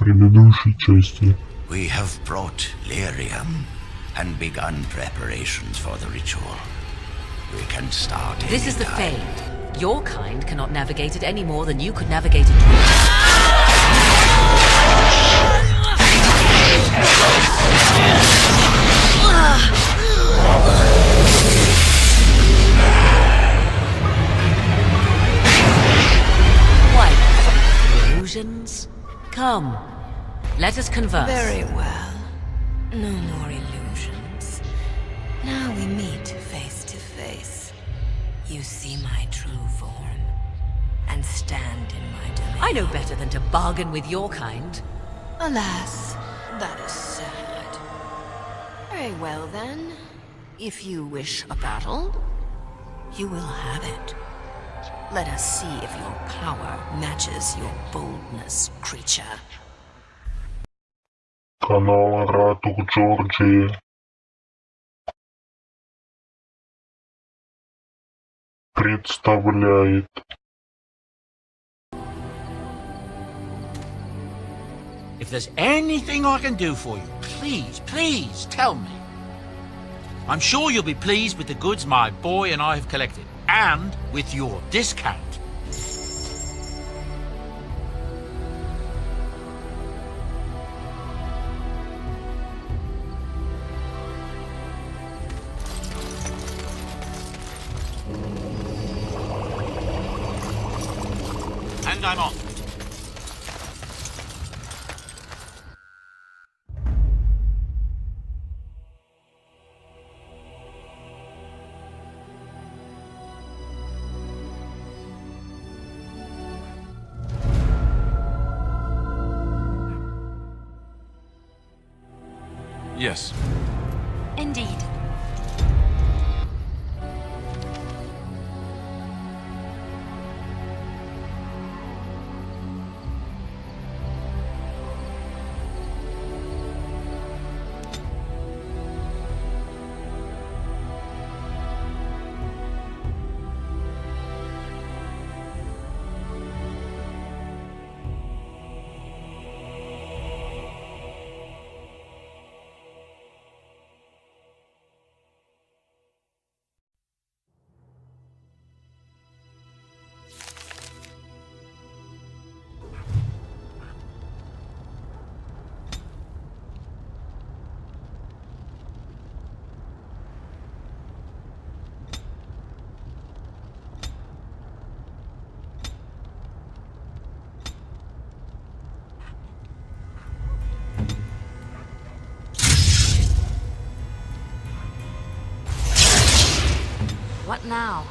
предыдущей части. We have brought lyrium and begun preparations for the ritual. We can start This is the anytime. Fade. Your kind cannot navigate it any more than you could navigate it. Why, illusions? Come, let us converse. Very well. No more illusions. Now we meet face to face. You see my true form, and stand in my domain. I know better than to bargain with your kind. Alas, that is sad. Very well then. If you wish a battle, you will have it. Let us see if your power matches your boldness, creature. Канал Ratuh Jorjie представляет. If there's anything I can do for you, please tell me. I'm sure you'll be pleased with the goods my boy and I have collected, and with your discount. And I'm on. Yes. Indeed. What now?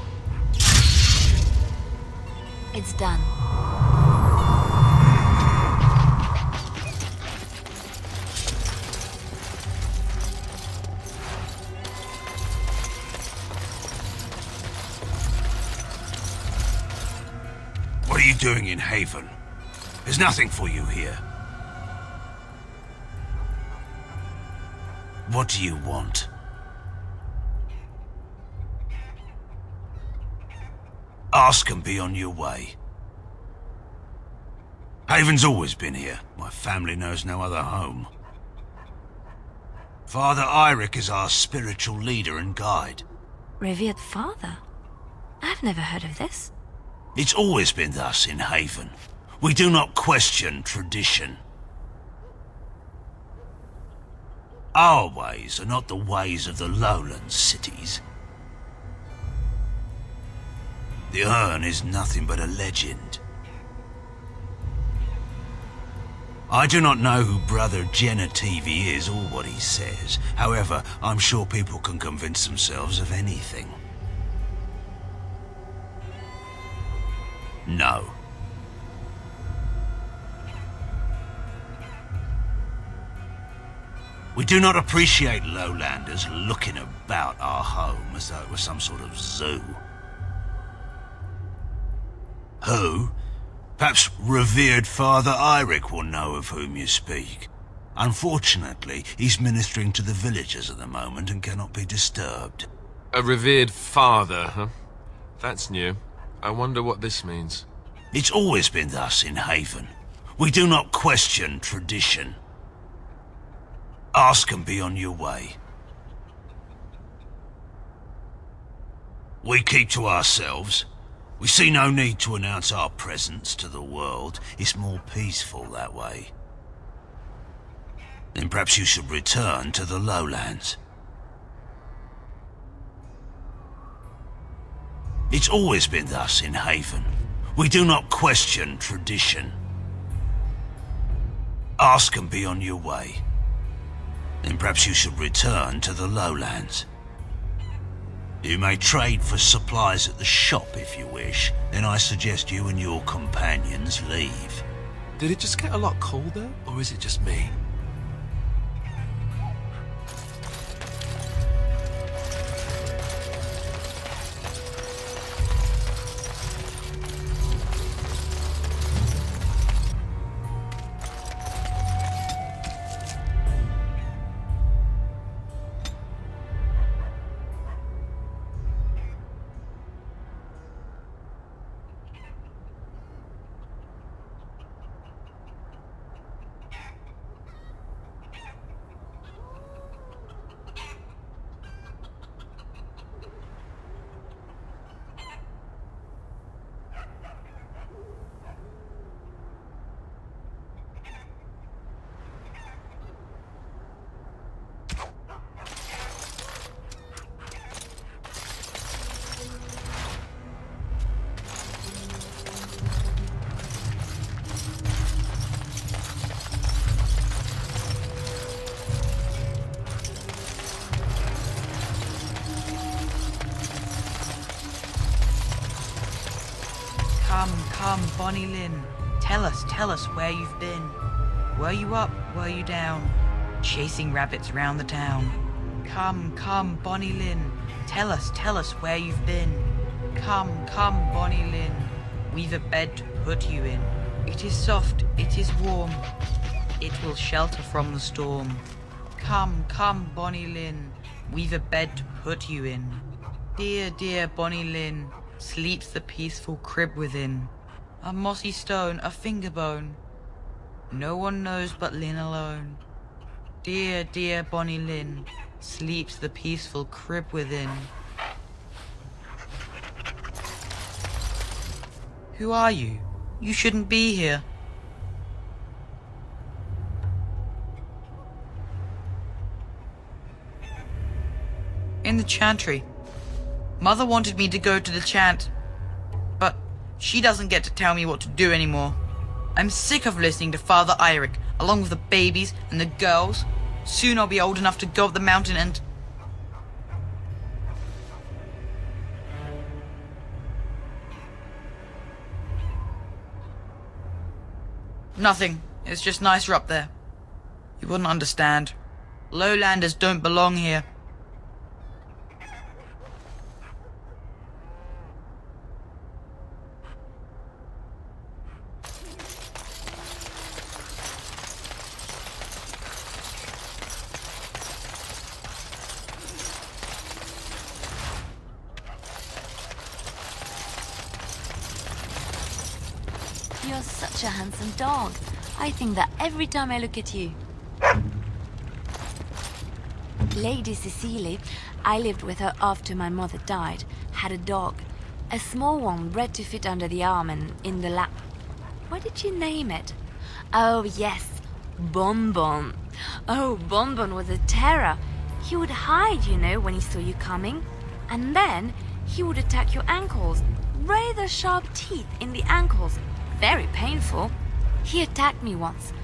It's done. What are you doing in Haven? There's nothing for you here. What do you want? Ask and be on your way. Haven's always been here. My family knows no other home. Father Eirik is our spiritual leader and guide. Revered father? I've never heard of this. It's always been thus in Haven. We do not question tradition. Our ways are not the ways of the lowland cities. The urn is nothing but a legend. I do not know who Brother Genetivi is or what he says. However, I'm sure people can convince themselves of anything. No. We do not appreciate lowlanders looking about our home as though it was some sort of zoo. Who? Perhaps revered Father Eirik will know of whom you speak. Unfortunately, he's ministering to the villagers at the moment and cannot be disturbed. A revered father, huh? That's new. I wonder what this means. It's always been thus in Haven. We do not question tradition. Ask and be on your way. We keep to ourselves. We see no need to announce our presence to the world. It's more peaceful that way. Then perhaps you should return to the lowlands. It's always been thus in Haven. We do not question tradition. Ask and be on your way. Then perhaps you should return to the lowlands. You may trade for supplies at the shop if you wish. Then I suggest you and your companions leave. Did it just get a lot colder, or is it just me? Come, Bonnie Lynn. Tell us where you've been. Were you up, were you down? Chasing rabbits round the town. Come, Bonnie Lynn. Tell us where you've been. Come, Bonnie Lynn. We've a bed to put you in. It is soft, it is warm. It will shelter from the storm. Come, Bonnie Lynn. We've a bed to put you in. Dear Bonnie Lynn. Sleeps the peaceful crib within. A mossy stone, a finger bone. No one knows but Lynn alone. Dear Bonnie Lynn. Sleeps the peaceful crib within. Who are you? You shouldn't be here. In the chantry. Mother wanted me to go to the chant, but she doesn't get to tell me what to do anymore. I'm sick of listening to Father Eirik, along with the babies and the girls. Soon I'll be old enough to go up the mountain and... Nothing. It's just nicer up there. You wouldn't understand. Lowlanders don't belong here. You're such a handsome dog. I think that every time I look at you. Lady Cecily, I lived with her after my mother died, had a dog. A small one bred to fit under the arm and in the lap. What did you name it? Oh yes, Bonbon. Oh, Bonbon was a terror. He would hide, you know, when he saw you coming. And then he would attack your ankles. Rather sharp teeth in the ankles. Very painful. He attacked me once,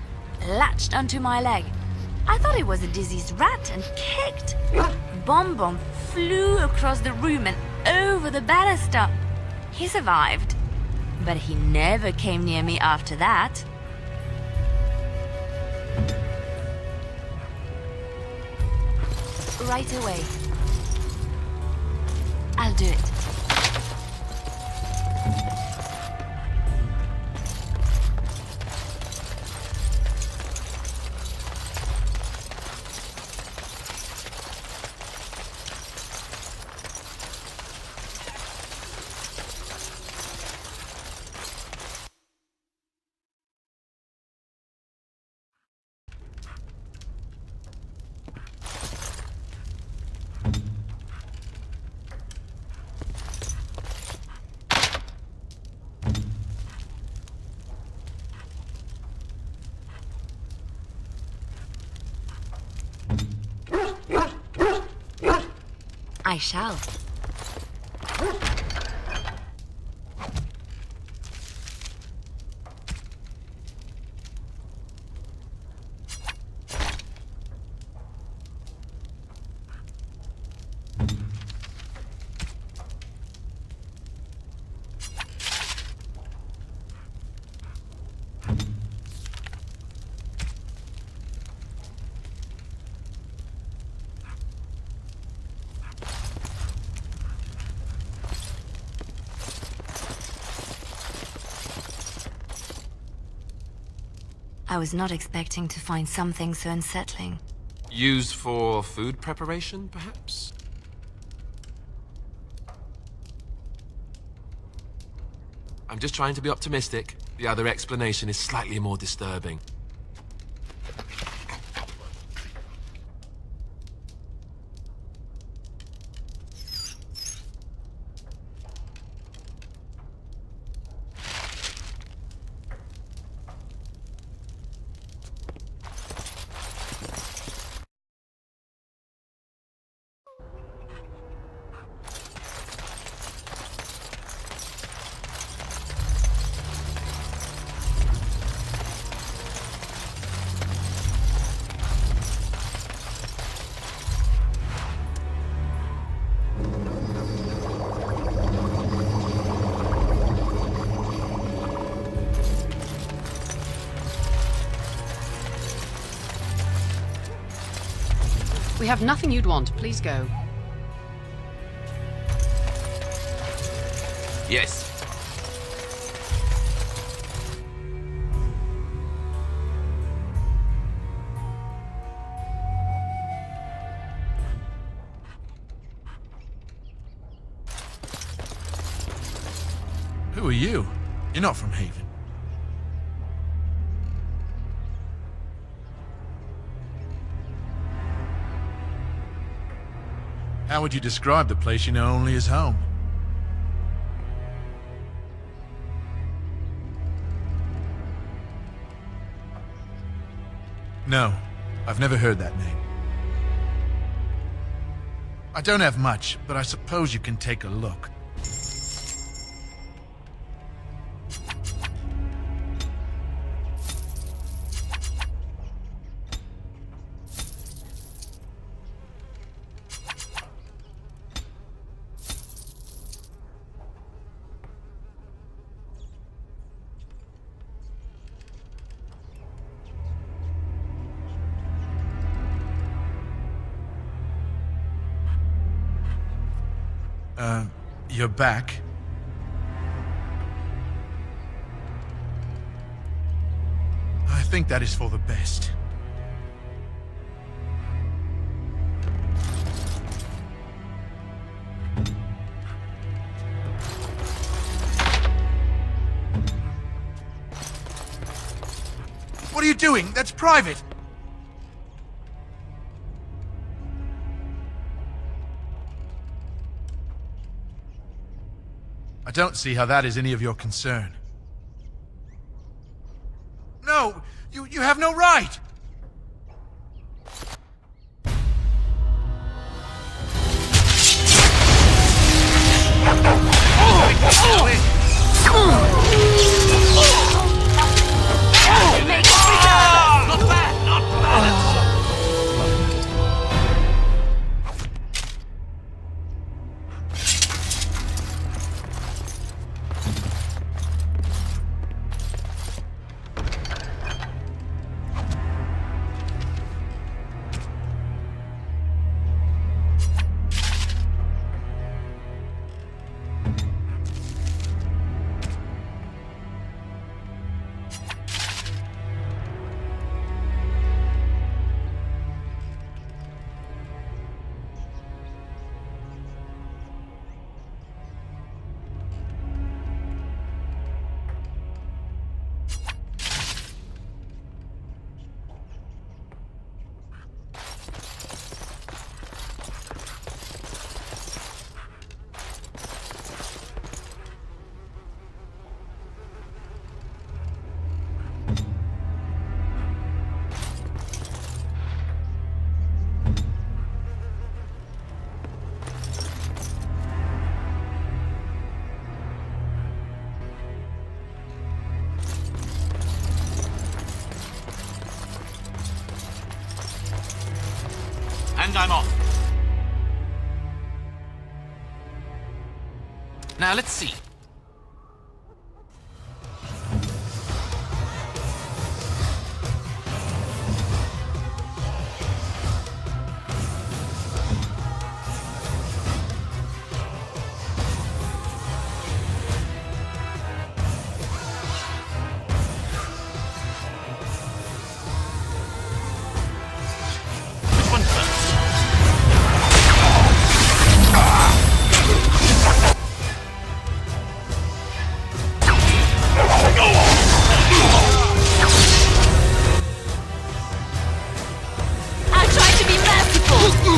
latched onto my leg. I thought it was a diseased rat and kicked. Bonbon flew across the room and over the banister. He survived, but he never came near me after that. Right away. I'll do it. I shall. I was not expecting to find something so unsettling. Used for food preparation, perhaps? I'm just trying to be optimistic. The other explanation is slightly more disturbing. We have nothing you'd want. Please go. Yes. Who are you? You're not from Haven. How would you describe the place you know only as home? No, I've never heard that name. I don't have much, but I suppose you can take a look. You're back? I think that is for the best. What are you doing? That's private! I don't see how that is any of your concern. No! You have no right! think I'm off. Now, let's see. Which one first? I tried to be merciful.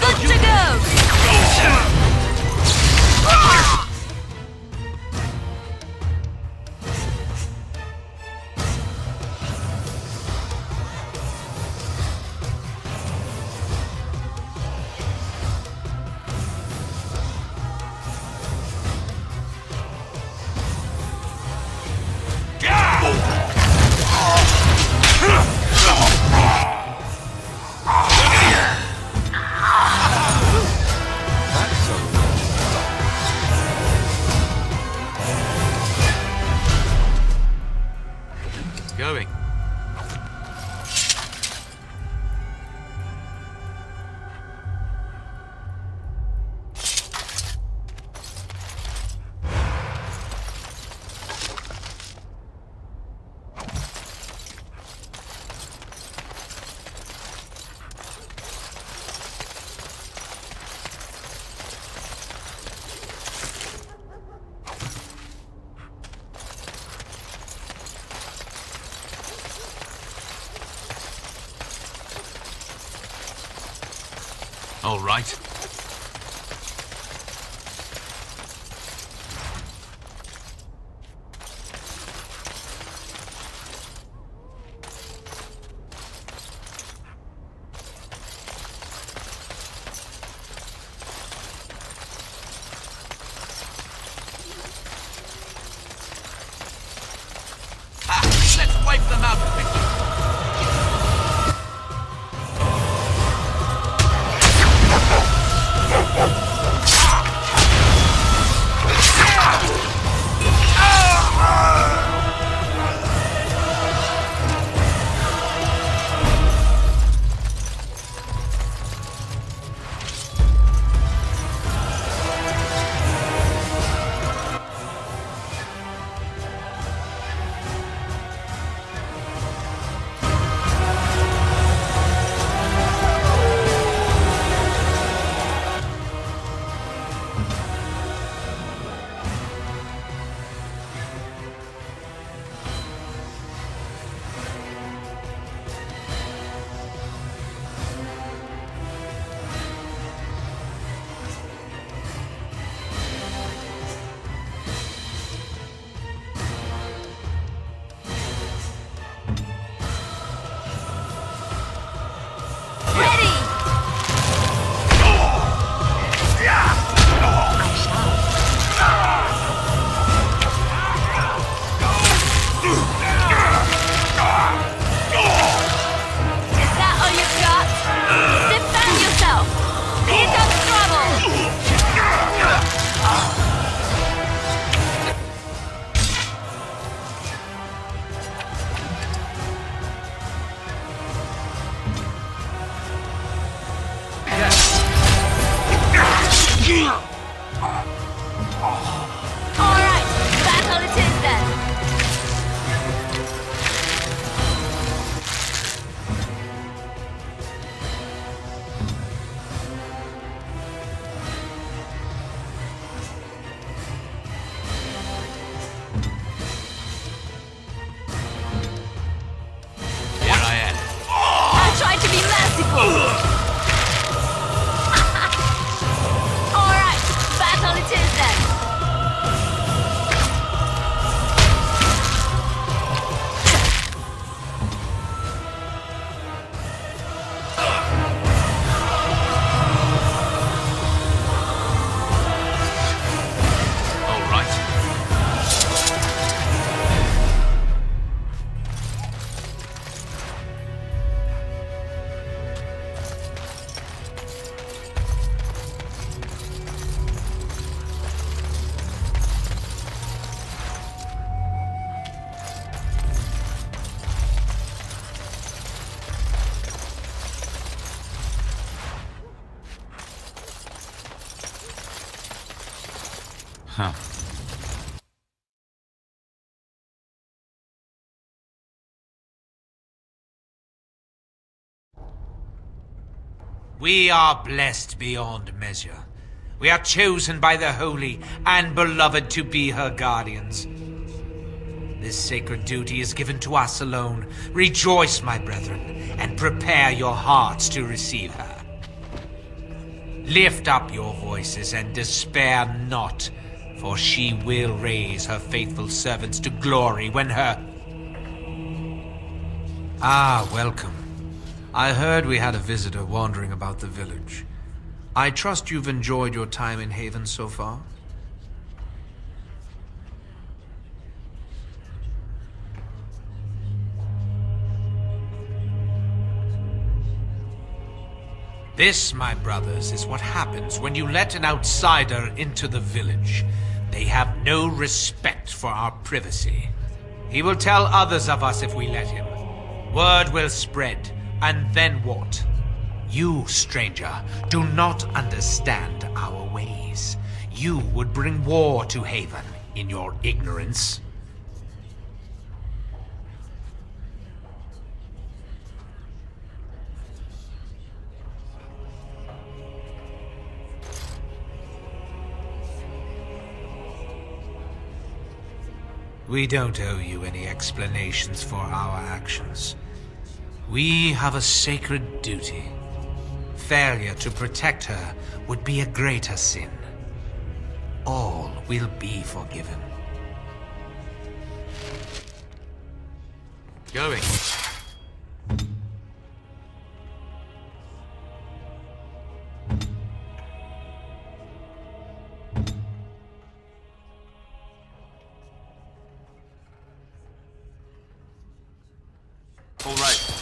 Good to go. Going. All right. Let's wipe them out quickly. Huh. We are blessed beyond measure. We are chosen by the Holy and Beloved to be her guardians. This sacred duty is given to us alone. Rejoice, my brethren, and prepare your hearts to receive her. Lift up your voices and despair not, for she will raise her faithful servants to glory when her... Ah, welcome. I heard we had a visitor wandering about the village. I trust you've enjoyed your time in Haven so far? This, my brothers, is what happens when you let an outsider into the village. They have no respect for our privacy. He will tell others of us if we let him. Word will spread, and then what? You, stranger, do not understand our ways. You would bring war to Haven in your ignorance. We don't owe you any explanations for our actions. We have a sacred duty. Failure to protect her would be a greater sin. All will be forgiven. Going. All right.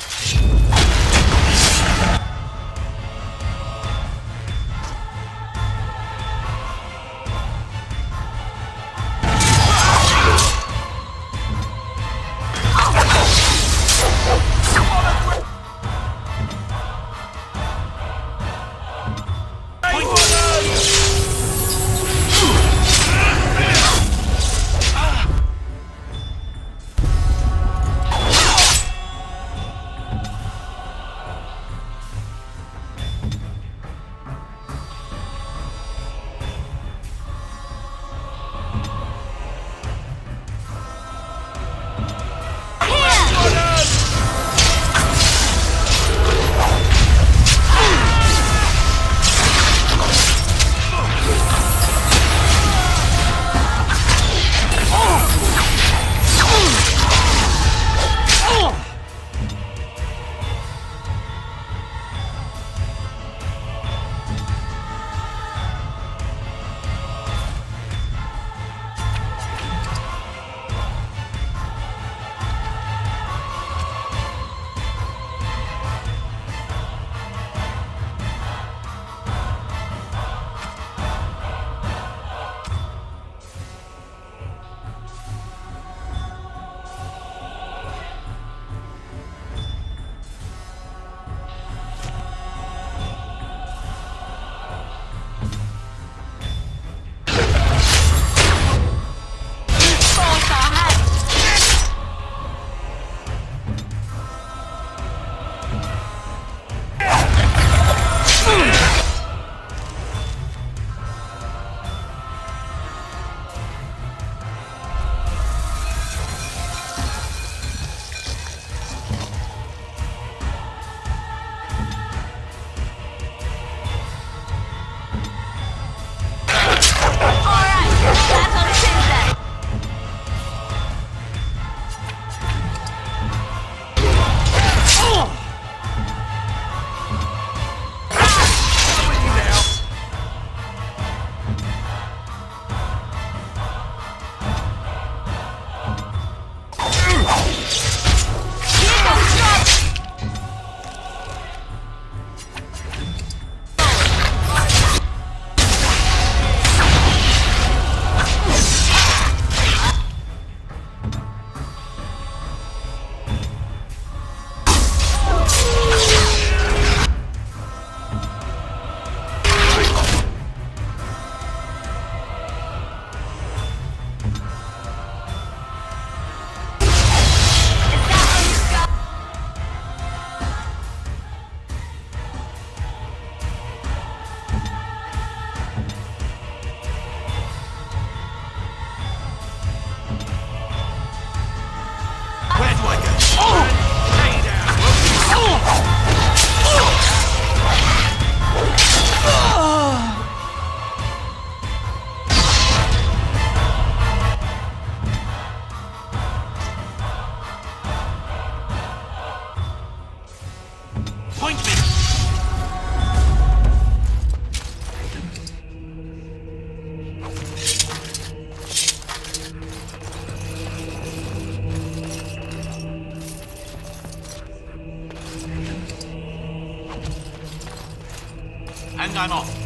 and I'm off.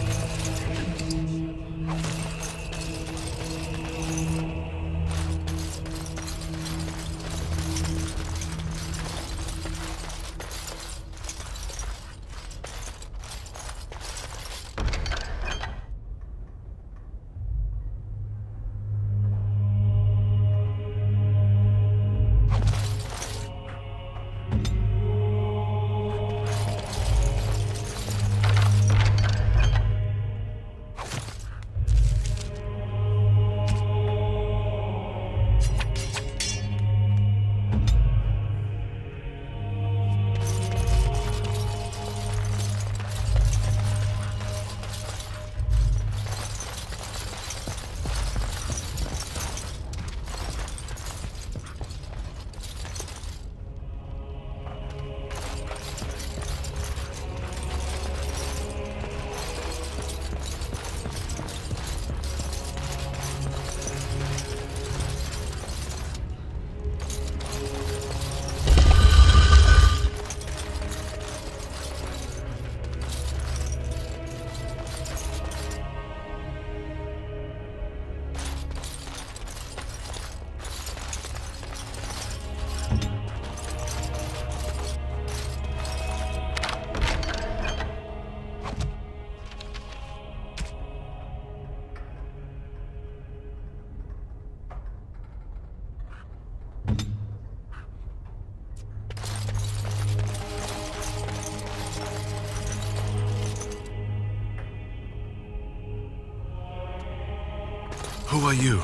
Who are you?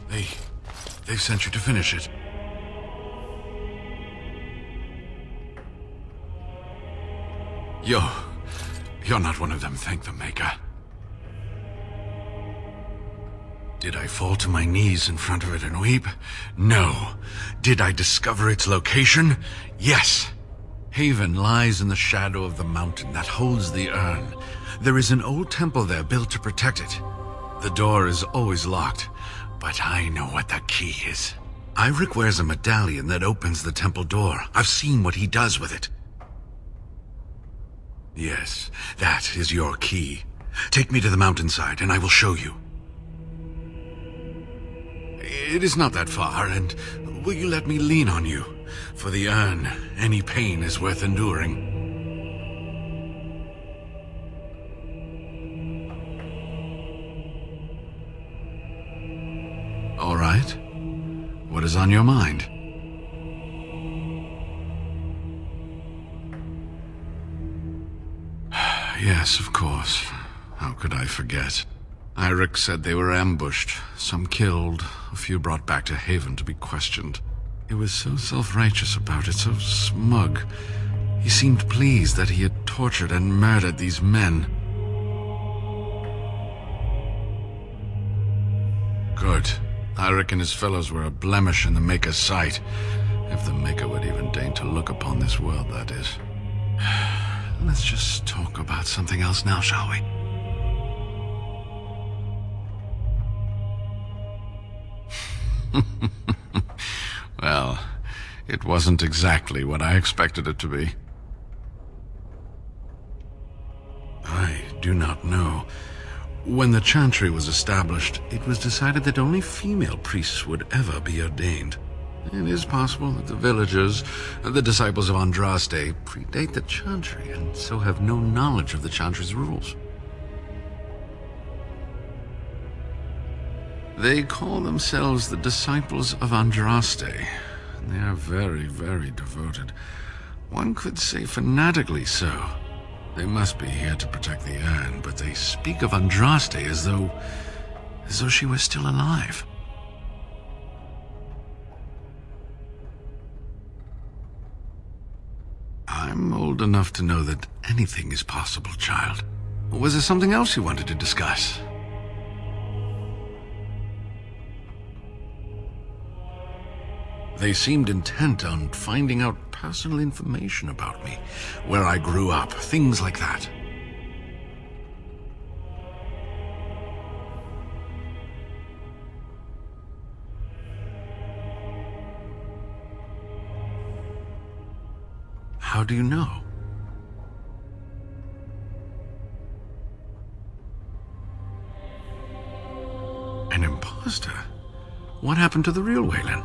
They've sent you to finish it. You're not one of them, thank the Maker. Did I fall to my knees in front of it and weep? No. Did I discover its location? Yes. Haven lies in the shadow of the mountain that holds the urn. There is an old temple there built to protect it. The door is always locked, but I know what the key is. Eirik wears a medallion that opens the temple door. I've seen what he does with it. Yes, that is your key. Take me to the mountainside and I will show you. It is not that far, and will you let me lean on you? For the urn, any pain is worth enduring. All right. What is on your mind? Yes, of course. How could I forget? Eirik said they were ambushed, some killed, a few brought back to Haven to be questioned. He was so self-righteous about it, so smug. He seemed pleased that he had tortured and murdered these men. Good. Eirik and his fellows were a blemish in the Maker's sight. If the Maker would even deign to look upon this world, that is. Let's just talk about something else now, shall we? Well, it wasn't exactly what I expected it to be. I do not know. When the Chantry was established, it was decided that only female priests would ever be ordained. It is possible that the villagers, the disciples of Andraste, predate the Chantry and so have no knowledge of the Chantry's rules. They call themselves the disciples of Andraste, and they are very, very devoted. One could say fanatically so. They must be here to protect the urn, but they speak of Andraste as though she was still alive. I'm old enough to know that anything is possible, child. Was there something else you wanted to discuss? They seemed intent on finding out personal information about me, where I grew up, things like that. How do you know? lost her. What happened to the real Waylon?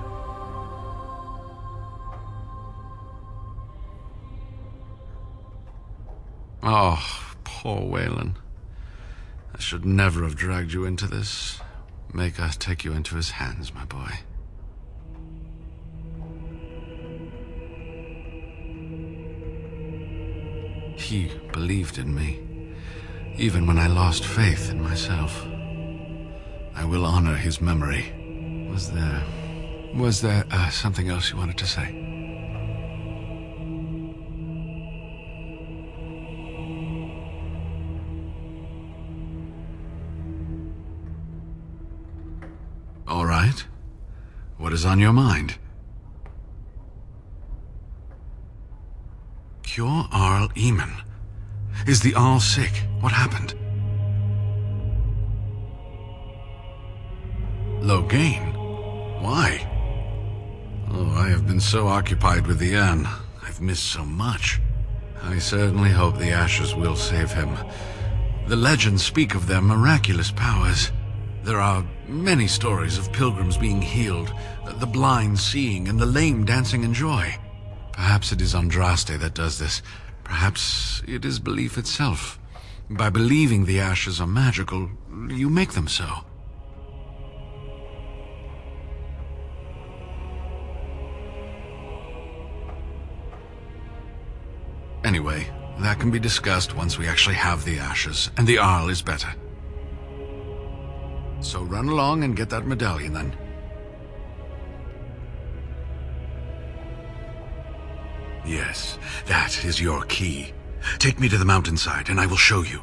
Oh, poor Waylon. I should never have dragged you into this. Maker take you into his hands, my boy. He believed in me, even when I lost faith in myself. I will honor his memory. Was there something else you wanted to say? All right. What is on your mind? Cure Arl Eamon. Is the Arl sick? What happened? Logain? Why? Oh, I have been so occupied with the urn. I've missed so much. I certainly hope the ashes will save him. The legends speak of their miraculous powers. There are many stories of pilgrims being healed, the blind seeing, and the lame dancing in joy. Perhaps it is Andraste that does this. Perhaps it is belief itself. By believing the ashes are magical, you make them so. Anyway, that can be discussed once we actually have the ashes, and the Arl is better. So run along and get that medallion, then. Yes, that is your key. Take me to the mountainside, and I will show you.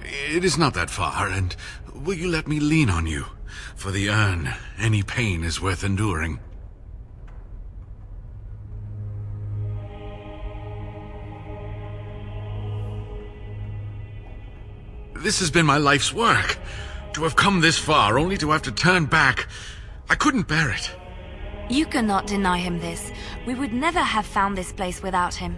It is not that far, and will you let me lean on you? For the urn, any pain is worth enduring. This has been my life's work. To have come this far, only to have to turn back. I couldn't bear it. You cannot deny him this. We would never have found this place without him.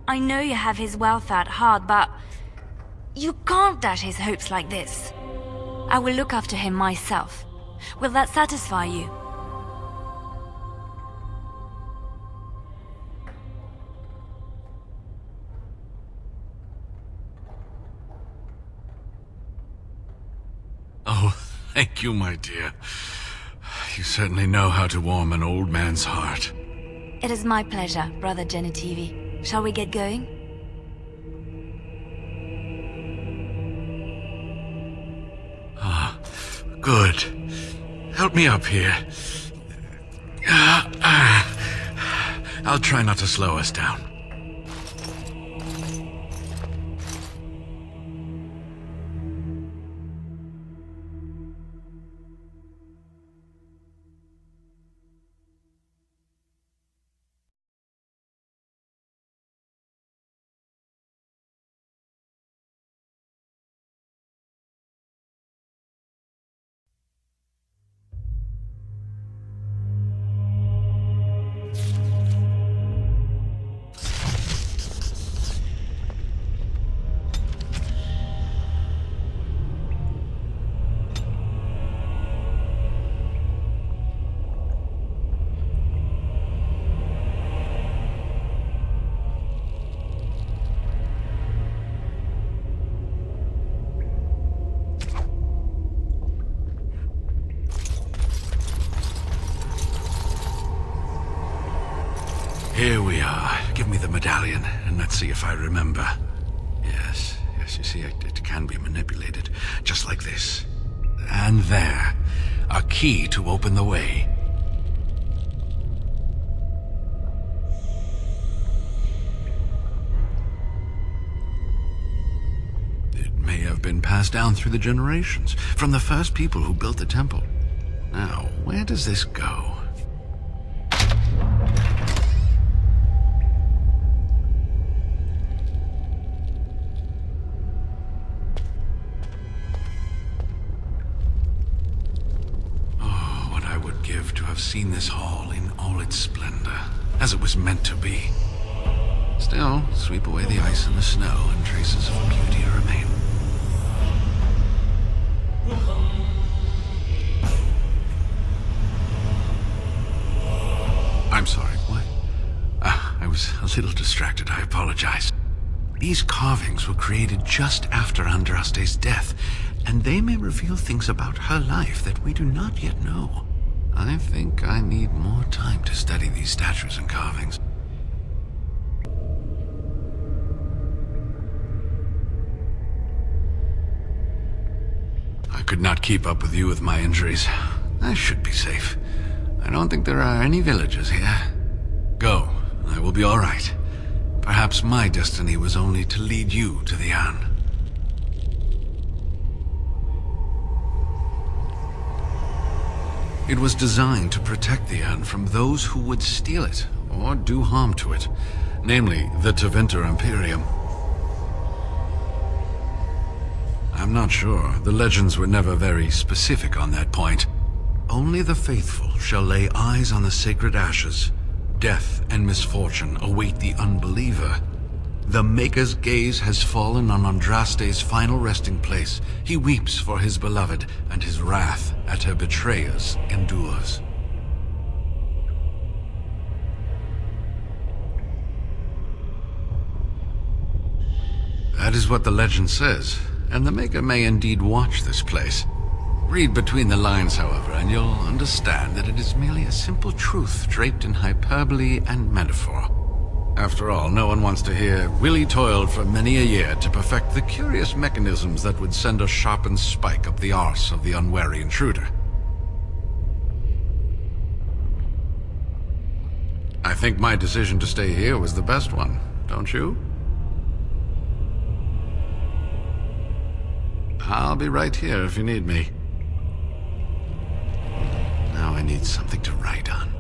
I know you have his wealth at heart, but you can't dash his hopes like this. I will look after him myself. Will that satisfy you? Oh, thank you, my dear. You certainly know how to warm an old man's heart. It is my pleasure, Brother Genetivi. Shall we get going? Ah, good. Help me up here. I'll try not to slow us down. Here we are. Give me the medallion, and let's see if I remember. Yes, you see, it can be manipulated, just like this. And there, a key to open the way. It may have been passed down through the generations, from the first people who built the temple. Now, where does this go? give to have seen this hall in all its splendor, as it was meant to be. Still, sweep away the ice and the snow, and traces of beauty remain. I'm sorry, what? I was a little distracted, I apologize. These carvings were created just after Andraste's death, and they may reveal things about her life that we do not yet know. I think I need more time to study these statues and carvings. I could not keep up with you with my injuries. I should be safe. I don't think there are any villagers here. Go, I will be all right. Perhaps my destiny was only to lead you to the Anne. It was designed to protect the Anne from those who would steal it or do harm to it, namely the Tevinter Imperium. I'm not sure. The legends were never very specific on that point. Only the faithful shall lay eyes on the sacred ashes. Death and misfortune await the unbeliever. The Maker's gaze has fallen on Andraste's final resting place. He weeps for his beloved, and his wrath at her betrayers endures. That is what the legend says, and the Maker may indeed watch this place. Read between the lines, however, and you'll understand that it is merely a simple truth draped in hyperbole and metaphor. After all, no one wants to hear, Willie toiled for many a year to perfect the curious mechanisms that would send a sharpened spike up the arse of the unwary intruder. I think my decision to stay here was the best one, don't you? I'll be right here if you need me. Now I need something to write on.